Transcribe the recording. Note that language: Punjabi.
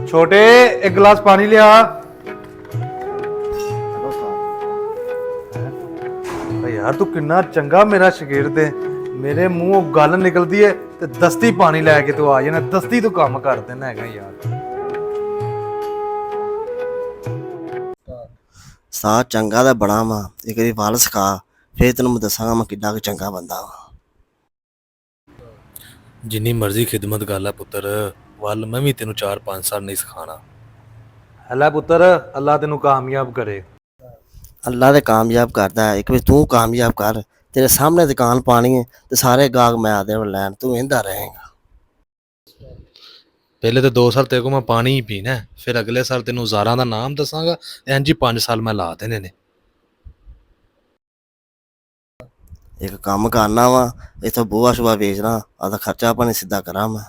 छोटे एक गिलास पानी लिया। यार तू किन्ना चंगा मेरा शगीर्द है, मेरे मुंहों गल निकलती है ते दस्ती पानी लैके तू आ जाना, दस्ती तू काम कर देना हैगा यार। ਸਾਹ ਚੰਗਾ ਤਾਂ ਬੜਾ ਵਾ, ਇੱਕ ਵਾਰੀ ਵੱਲ ਸਿਖਾ, ਫੇਰ ਤੈਨੂੰ ਮੈਂ ਦੱਸਾਂਗਾ ਮੈਂ ਕਿੱਡਾ ਕੁ ਚੰਗਾ ਬੰਦਾ ਵਾ। ਜਿੰਨੀ ਮਰਜ਼ੀ ਖਿਦਮਤ ਕਰ ਲੈ ਪੁੱਤਰ, ਵੱਲ ਮੈਂ ਵੀ ਤੈਨੂੰ 4-5 ਸਾਲ ਨਹੀਂ ਸਿਖਾਣਾ। हला पुत्र, अल्लाह तेनू कामयाब करे। ਅੱਲਾ ਤੇ ਕਾਮਯਾਬ ਕਰਦਾ ਹੈ, ਇੱਕ ਵਾਰੀ ਤੂੰ ਕਾਮਯਾਬ ਕਰ। ਤੇਰੇ ਸਾਹਮਣੇ ਦੁਕਾਨ ਪਾਣੀ ਹੈ ਤੇ ਸਾਰੇ ਗਾਹਕ ਮੈਂ ਆਦੇ ਲੈਣ, ਤੂੰ ਇਹਦਾ ਰਹੇਗਾ। ਪਹਿਲੇ ਤਾਂ 2 ਸਾਲ ਤੇਰੇ ਕੋਲ ਮੈਂ ਪਾਣੀ ਹੀ ਪੀਣਾ, ਫਿਰ ਅਗਲੇ ਸਾਲ ਤੈਨੂੰ ਹਜ਼ਾਰਾਂ ਦਾ ਨਾਮ ਦੱਸਾਂਗਾ, ਇੰਝ ਹੀ 5 ਸਾਲ ਮੈਂ ਲਾ ਦੇਣੇ ਨੇ। ਇੱਕ ਕੰਮ ਕਰਨਾ ਵਾ, ਇੱਥੋਂ ਬੂਹਾ ਸ਼ੂਹਾ ਵੇਚਣਾ, ਆਦਾ ਖਰਚਾ ਪਾਣੀ ਸਿੱਧਾ ਕਰਾਂ ਮੈਂ।